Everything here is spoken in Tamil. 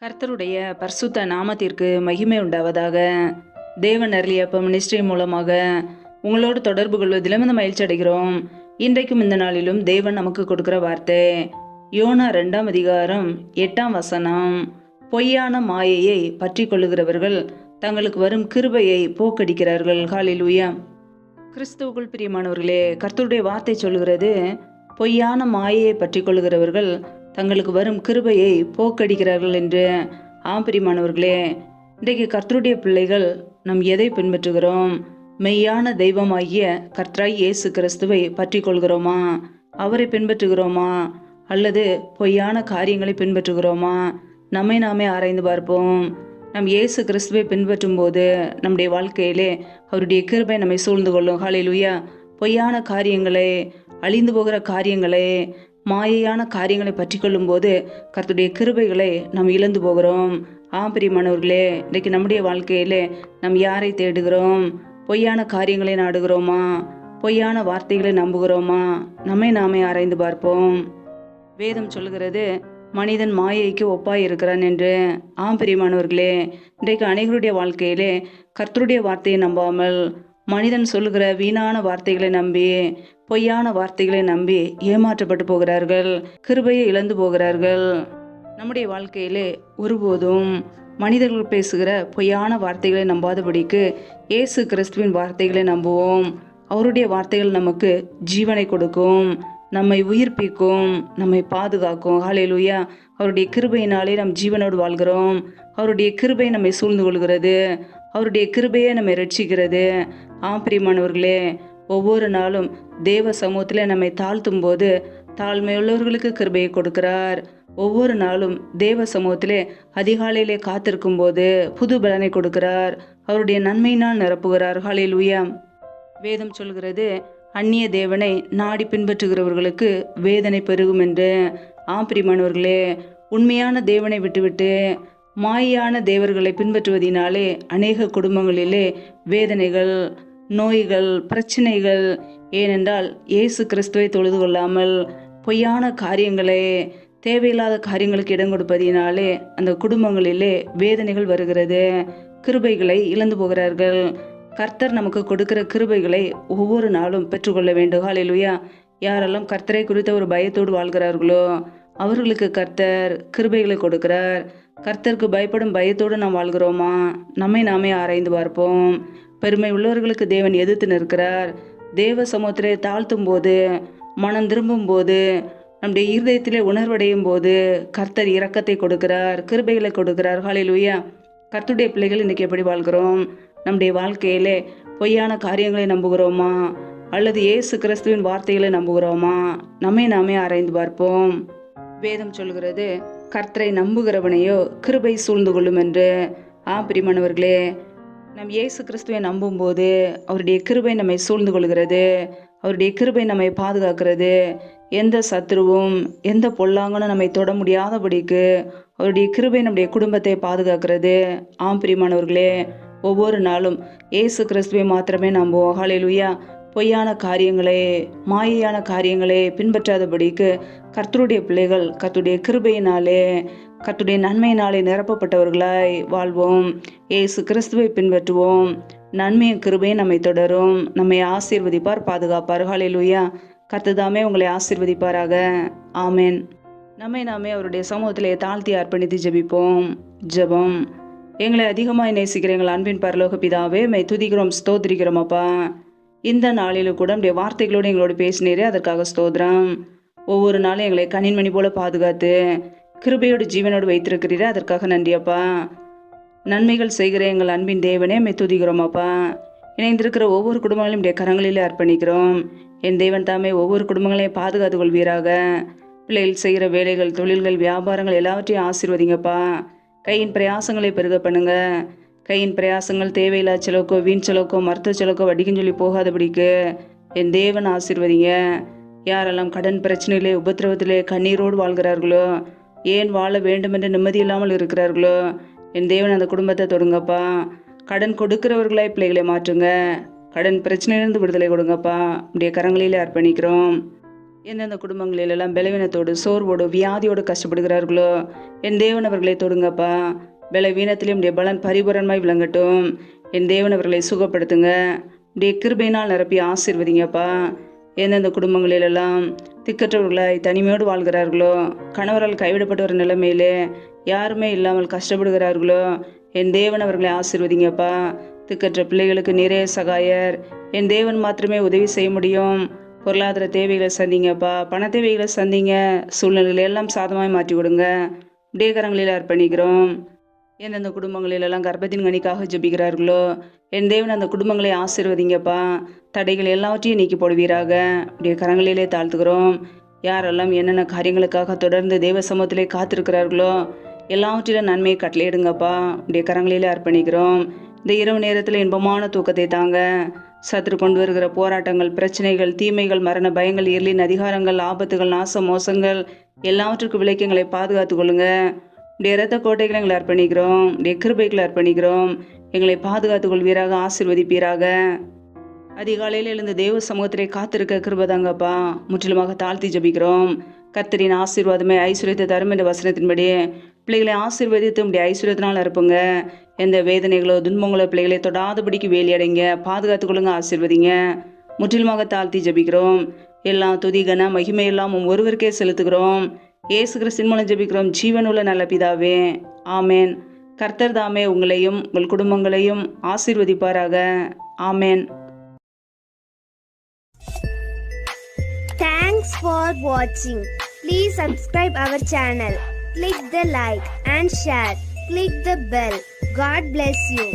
கர்த்தருடைய பரிசுத்த நாமத்திற்கு மகிமை உண்டாவதாக. தேவன் அருளியப்ப மினிஸ்ட்ரி மூலமாக உங்களோடு தொடர்பு கொள்வதிலும் இந்த மகிழ்ச்சி அடைகிறோம். இன்றைக்கும் இந்த நாளிலும் தேவன் நமக்கு கொடுக்கிற வார்த்தை யோனா 2ஆம் அதிகாரம் 8ஆம் வசனம். பொய்யான மாயையை பற்றி கொள்ளுகிறவர்கள் தங்களுக்கு வரும் கிருபையை போக்கடிக்கிறார்கள். ஹல்லேலூயா. கிறிஸ்துவுக்குள் பிரியமானவர்களே, கர்த்தருடைய வார்த்தை சொல்கிறது, பொய்யான மாயையை பற்றி கொள்ளுகிறவர்கள் தங்களுக்கு வரும் கிருபையை போக்கடிக்கிறார்கள் என்று. பிரியமானவர்களே, இன்றைக்கு கர்த்தருடைய பிள்ளைகள் நம் எதை பின்பற்றுகிறோம்? மெய்யான தெய்வமாகிய கர்த்தராய் இயேசு கிறிஸ்துவை பற்றி கொள்கிறோமா? அவரை பின்பற்றுகிறோமா? அல்லது பொய்யான காரியங்களை பின்பற்றுகிறோமா? நம்மை நாமே ஆராய்ந்து பார்ப்போம். நம் இயேசு கிறிஸ்துவை பின்பற்றும் போது நம்முடைய வாழ்க்கையிலே அவருடைய கிருபை நம்மை சூழ்ந்து கொள்ளும். ஹல்லேலூயா. பொய்யான காரியங்களை, அழிந்து போகிற காரியங்களை, மாயையான காரியங்களை பற்றி கொள்ளும் போது கர்த்தருடைய கிருபைகளை நாம் இழந்து போகிறோம். பிரியமானவர்களே, இன்றைக்கு நம்முடைய வாழ்க்கையிலே நாம் யாரை தேடுகிறோம்? பொய்யான காரியங்களை நாடுகிறோமா? பொய்யான வார்த்தைகளை நம்புகிறோமா? நம்மை நாமே ஆராய்ந்து பார்ப்போம். வேதம் சொல்கிறது, மனிதன் மாயைக்கு ஒப்பாய் இருக்கிறான் என்று. பிரியமானவர்களே, இன்றைக்கு அனைவருடைய வாழ்க்கையிலே கர்த்தருடைய வார்த்தையை நம்பாமல் மனிதன் சொல்லுகிற வீணான வார்த்தைகளை நம்பி, பொய்யான வார்த்தைகளை நம்பி ஏமாற்றப்பட்டு போகிறார்கள். கிருபையை இழந்து போகிறார்கள். நம்முடைய வாழ்க்கையிலே ஒருபோதும் மனிதர்கள் பேசுகிற பொய்யான வார்த்தைகளை நம்பாதபடிக்கு இயேசு கிறிஸ்துவின் வார்த்தைகளை நம்புவோம். அவருடைய வார்த்தைகள் நமக்கு ஜீவனை கொடுக்கும், நம்மை உயிர்ப்பிக்கும், நம்மை பாதுகாக்கும். ஹல்லேலூயா. அவருடைய கிருபையினாலே நம் ஜீவனோடு வாழ்கிறோம். அவருடைய கிருபை நம்மை சூழ்ந்து கொள்கிறது. அவருடைய கிருபையை நம்மை ரட்சிக்கிறது. பிரியமானவர்களே, ஒவ்வொரு நாளும் தேவ சமூகத்தில் நம்மை தாழ்த்தும் போது தாழ்மையுள்ளவர்களுக்கு கிருபையை கொடுக்கிறார். ஒவ்வொரு நாளும் தேவ சமூகத்திலே அதிகாலையிலே காத்திருக்கும் போது புது பலனை கொடுக்கிறார். அவருடைய நன்மையினால் நிரப்புகிறார். ஹல்லேலூயா. வேதம் சொல்கிறது, அந்நிய தேவனை நாடி பின்பற்றுகிறவர்களுக்கு வேதனை பெருகும் என்று. பிரியமானவர்களே, உண்மையான தேவனை விட்டுவிட்டு மாயான தேவர்களை பின்பற்றுவதினாலே அநேக குடும்பங்களிலே வேதனைகள், நோய்கள், பிரச்சனைகள். ஏனென்றால் இயேசு கிறிஸ்துவை தொழுது கொள்ளாமல் பொய்யான காரியங்களை, தேவையில்லாத காரியங்களுக்கு இடம் கொடுப்பதினாலே அந்த குடும்பங்களிலே வேதனைகள் வருகிறது. கிருபைகளை இழந்து போகிறார்கள். கர்த்தர் நமக்கு கொடுக்கிற கிருபைகளை ஒவ்வொரு நாளும் பெற்றுக்கொள்ள வேண்டும். ஹல்லேலூயா. யாரெல்லாம் கர்த்தரை குறித்த ஒரு பயத்தோடு வாழ்கிறார்களோ அவர்களுக்கு கர்த்தர் கிருபைகளை கொடுக்கிறார். கர்த்தருக்கு பயப்படும் பயத்தோடு நாம் வாழ்கிறோமா? நம்மை நாமே ஆராய்ந்து பார்ப்போம். பெருமை உள்ளவர்களுக்கு தேவன் எதிர்த்து நிற்கிறார். தேவ சமூகத்திலே தாழ்த்தும் போது, மனம் திரும்பும் போது, நம்முடைய இருதயத்திலே உணர்வடையும் போது கர்த்தர் இரக்கத்தை கொடுக்கிறார், கிருபைகளை கொடுக்கிறார். ஹல்லேலூயா. கர்த்தருடைய பிள்ளைகள் இன்னைக்கு எப்படி வாழ்கிறோம்? நம்முடைய வாழ்க்கையிலே பொய்யான காரியங்களை நம்புகிறோமா? அல்லது இயேசு கிறிஸ்துவின் வார்த்தைகளை நம்புகிறோமா? நம்மை நாமே ஆராய்ந்து பார்ப்போம். வேதம் சொல்கிறது, கர்த்தரை நம்புகிறவனையோ கிருபை சூழ்ந்து கொள்ளும் என்று. பிரியமானவர்களே, நம் இயேசு கிறிஸ்துவை நம்பும் போது அவருடைய கிருபை நம்மை சூழ்ந்து கொள்கிறது. அவருடைய கிருபை நம்மை பாதுகாக்கிறது. எந்த சத்துருவும், எந்த பொல்லாங்கனும் நம்மை தொட முடியாதபடிக்கு அவருடைய கிருபை நம்முடைய குடும்பத்தை பாதுகாக்கிறது. பிரியமானவர்களே, ஒவ்வொரு நாளும் இயேசு கிறிஸ்துவை மாத்திரமே நம்புவோம். ஹல்லேலூயா. பொய்யான காரியங்களே, மாயையான காரியங்களே பின்பற்றாதபடிக்கு கர்த்தருடைய பிள்ளைகள் கர்த்தருடைய கிருபையினாலே, கர்த்தருடைய நன்மையினாலே நிரப்பப்பட்டவர்களாய் வாழ்வோம். இயேசு கிறிஸ்துவை பின்பற்றுவோம். நன்மையும் கிருபையும் நம்மை தொடரும். நம்மை ஆசீர்வதிப்பார், பாதுகாப்பார். ஹல்லேலூயா. கர்த்தர் உங்களை ஆசீர்வதிப்பாராக. ஆமென். நம்மை நாமே அவருடைய சமூகத்திலே தாழ்த்தி அர்ப்பணித்து ஜெபிப்போம். ஜெபம். எங்களை அதிகமாய் நேசிக்கிற எங்கள் அன்பின் பரலோக பிதாவே, மை துதிக்கிறோம், ஸ்தோத்திரிக்கிறோம் அப்பா. இந்த நாளிலும் கூட நம்முடைய வார்த்தைகளோடு எங்களோடு பேசினீரே, அதற்காக ஸ்தோத்திரம். ஒவ்வொரு நாளும் எங்களை கண்ணின்மணி போல பாதுகாத்து கிருபையோடு ஜீவனோடு வைத்திருக்கிறீரே, அதற்காக நன்றி அப்பா. நன்மைகள் செய்கிற எங்கள் அன்பின் தேவனே, மை துதிக்கிறோம் அப்பா. இணைந்திருக்கிற ஒவ்வொரு குடும்பங்களையும் உடைய கரங்களிலே அர்ப்பணிக்கிறோம். என் தேவன் தாமே ஒவ்வொரு குடும்பங்களையும் பாதுகாத்து கொள்வீராக. பிள்ளைகள் செய்கிற வேலைகள், தொழில்கள், வியாபாரங்கள் எல்லாவற்றையும் ஆசீர்வதிங்கப்பா. கையின் பிரயாசங்களை பெருக பண்ணுங்க. கையின் பிரயாசங்கள் தேவையில்லா செலவுக்கோ, வீண் செலவுக்கோ, மருத்துவ செலவுக்கோ, வடிக்கும் சொல்லி போகாதபடிக்கு என் தேவன் ஆசீர்வதிங்க. யாரெல்லாம் கடன் பிரச்சனையிலே, உபத்திரவத்திலே கண்ணீரோடு வாழ்கிறார்களோ, ஏன் வாழ வேண்டும் என்று நிம்மதி இல்லாமல் இருக்கிறார்களோ, என் தேவன் அந்த குடும்பத்தை தொடுங்கப்பா. கடன் கொடுக்கிறவர்களாய் பிள்ளைகளை மாற்றுங்க. கடன் பிரச்சனையிலிருந்து விடுதலை கொடுங்கப்பா. உடைய கரங்களிலே அர்ப்பணிக்கிறோம். எந்தெந்த குடும்பங்களிலெல்லாம் பலவீனத்தோடு சோர்வோடு வியாதியோடு கஷ்டப்படுகிறார்களோ என் தேவன் அவர்களை தொடுங்கப்பா. பலவீனத்திலும் உடைய பலன் பரிபூரணமாய் விளங்கட்டும். என் தேவன் அவர்களை சுகப்படுத்துங்க. உடைய கிருபையினால் நிரப்பி ஆசீர்வதிங்கப்பா. எந்தெந்த குடும்பங்களிலெல்லாம் திக்கற்றவர்களாய் தனிமையோடு வாழ்கிறார்களோ, கணவரால் கைவிடப்பட்ட ஒரு நிலைமையிலே யாருமே இல்லாமல் கஷ்டப்படுகிறார்களோ என் தேவன் அவர்களை ஆசீர்வதிங்கப்பா. திக்கற்ற பிள்ளைகளுக்கு நிறைய சகாயர். என் தேவன் மாத்திரமே உதவி செய்ய முடியும். பொருளாதார தேவைகளை சந்திங்கப்பா. பண தேவைகளை சந்திங்க. சூழ்நிலைகளை எல்லாம் சாதமாய் மாற்றி கொடுங்க. உடைய கரங்களில் அர்ப்பணிக்கிறோம். எந்தெந்த குடும்பங்களிலெல்லாம் கர்ப்பத்தின் கனிக்காக ஜெபிக்கிறார்களோ என் தேவன் அந்த குடும்பங்களை ஆசீர்வதிங்கப்பா. தடைகள் எல்லாவற்றையும் நீக்கி போடுவீராக. உடைய கரங்களிலே தாழ்த்துக்கிறோம். யாரெல்லாம் என்னென்ன காரியங்களுக்காக தொடர்ந்து தேவ சமூகத்திலே காத்திருக்கிறார்களோ எல்லாவற்றிலும் நன்மையை கட்டளையிடுங்கப்பா. உடைய கரங்களிலே அர்ப்பணிக்கிறோம். இந்த இரவு நேரத்தில் இன்பமான தூக்கத்தை தாங்க. சத்துரு கொண்டு வருகிற போராட்டங்கள், பிரச்சனைகள், தீமைகள், மரண பயங்கள், இருளின் அதிகாரங்கள், ஆபத்துகள், நாச மோசங்கள் எல்லாவற்றுக்கும் விலைக்கு பாதுகாத்து கொள்ளுங்க. உடைய இரத்த கோட்டைகளை எங்களை அர்ப்பணிக்கிறோம். உடைய கிருபைகளை அர்ப்பணிக்கிறோம். எங்களை பாதுகாத்துக் கொள்வீராக, ஆசீர்வதிப்பீராக. அதிகாலையில் எழுந்து தேவ சமூகத்திலே காத்திருக்க கிருபதாங்கப்பா. முற்றிலுமாக தாழ்த்தி ஜபிக்கிறோம். கர்த்தரின் ஆசீர்வாதமே ஐஸ்வர்யத்தை தரும் என்ற வசனத்தின்படி பிள்ளைகளை ஆசீர்வதித்து உடைய ஐஸ்வர்யத்தினால் அறுப்புங்க. எந்த வேதனைகளோ துன்பங்களோ பிள்ளைகளை தொடாதபடிக்கு வேலியடைங்க, பாதுகாத்துக் கொள்ளுங்க, ஆசீர்வதிங்க. முற்றிலுமாக தாழ்த்தி ஜபிக்கிறோம். எல்லாம் துதி கன மகிமை எல்லாம் ஒருவருக்கே செலுத்துகிறோம். இயேசு கிறிஸ்தின் மூலம் ஜெபிக்கிறோம் ஜீவனுள்ள நல்ல பிதாவே, ஆமேன். கர்த்தர் தாமே உங்களையும் உங்கள் குடும்பங்களையும் ஆசீர்வதிப்பாராக. ஆமேன். Thanks for watching. Please subscribe our channel. Click the like and share. Click the bell. God bless you.